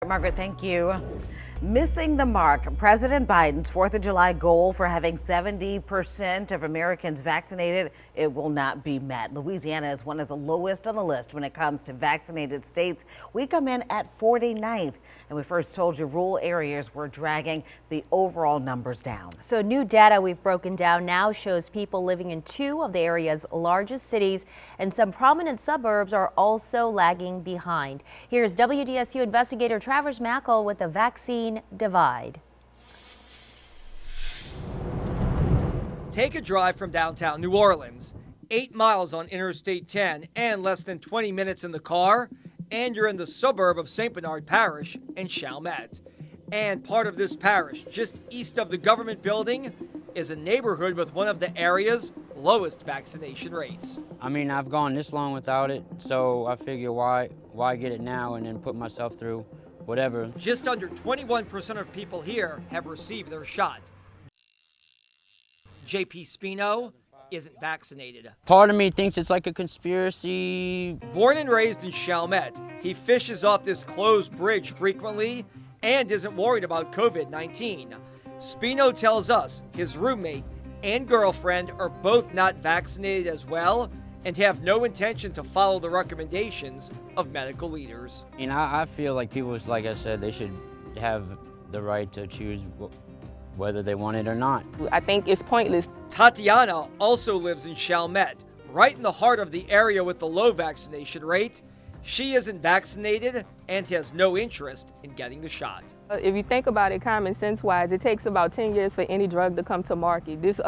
Margaret, thank you. Missing the mark. President Biden's 4th of July goal for having 70% of Americans vaccinated, it will not be met. Louisiana is one of the lowest on the list when it comes to vaccinated states. We come in at 49th, and we first told you rural areas were dragging the overall numbers down. So new data we've broken down now shows people living in 2 of the area's largest cities and some prominent suburbs are also lagging behind. Here's WDSU investigator Travers Mackel with the vaccine divide. Take a drive from downtown New Orleans, 8 miles on Interstate 10 and less than 20 minutes in the car, and you're in the suburb of St. Bernard Parish in Chalmette. And part of this parish, just east of the government building, is a neighborhood with one of the area's lowest vaccination rates. I mean, I've gone this long without it, so I figure why get it now and then put myself through whatever. Just under 21% of people here have received their shot. JP Spino isn't vaccinated. Part of me thinks it's like a conspiracy. Born and raised in Chalmette, he fishes off this closed bridge frequently and isn't worried about COVID-19. Spino tells us his roommate and girlfriend are both not vaccinated as well and have no intention to follow the recommendations of medical leaders. And I feel like people, like I said, they should have the right to choose whether they want it or not. I think it's pointless. Tatiana also lives in Chalmette, right in the heart of the area with the low vaccination rate. She isn't vaccinated and has no interest in getting the shot. If you think about it common sense wise, it takes about 10 years for any drug to come to market. This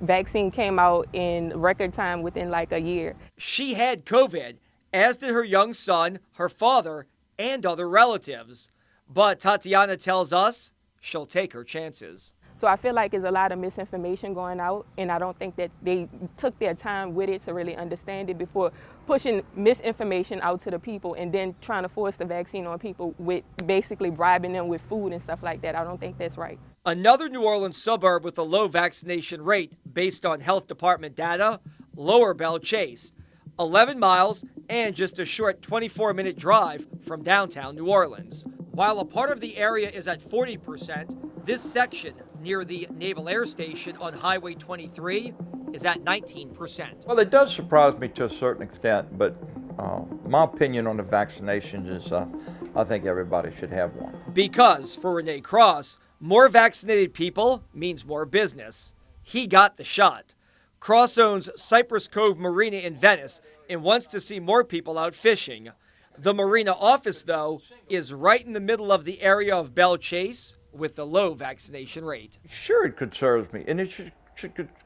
vaccine came out in record time within like a year. She had COVID, as did her young son, her father, and other relatives. But Tatiana tells us she'll take her chances. So I feel like there's a lot of misinformation going out, and I don't think that they took their time with it to really understand it before pushing misinformation out to the people and then trying to force the vaccine on people with basically bribing them with food and stuff like that. I don't think that's right. Another New Orleans suburb with a low vaccination rate based on health department data, Lower Belle Chase, 11 miles and just a short 24-minute drive from downtown New Orleans. While a part of the area is at 40%, this section near the Naval Air Station on Highway 23 is at 19%. Well, it does surprise me to a certain extent, but my opinion on the vaccinations is I think everybody should have one. Because for Renee Cross, more vaccinated people means more business. He got the shot. Cross owns Cypress Cove Marina in Venice and wants to see more people out fishing. The marina office, though, is right in the middle of the area of Belle Chase with the low vaccination rate. Sure, it concerns me, and it should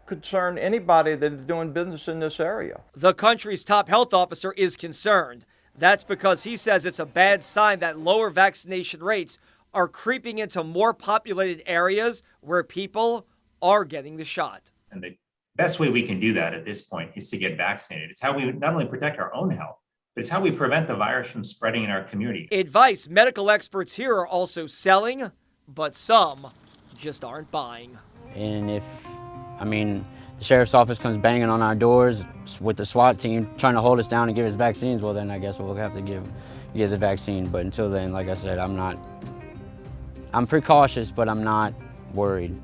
concern anybody that is doing business in this area. The country's top health officer is concerned. That's because he says it's a bad sign that lower vaccination rates are creeping into more populated areas where people are getting the shot. And the best way we can do that at this point is to get vaccinated. It's how we not only protect our own health, but it's how we prevent the virus from spreading in our community. Advice medical experts here are also selling, but some just aren't buying. And if, the sheriff's office comes banging on our doors with the SWAT team trying to hold us down and give us vaccines, well then I guess we'll have to give the vaccine. But until then, like I said, I'm precautious, but I'm not worried.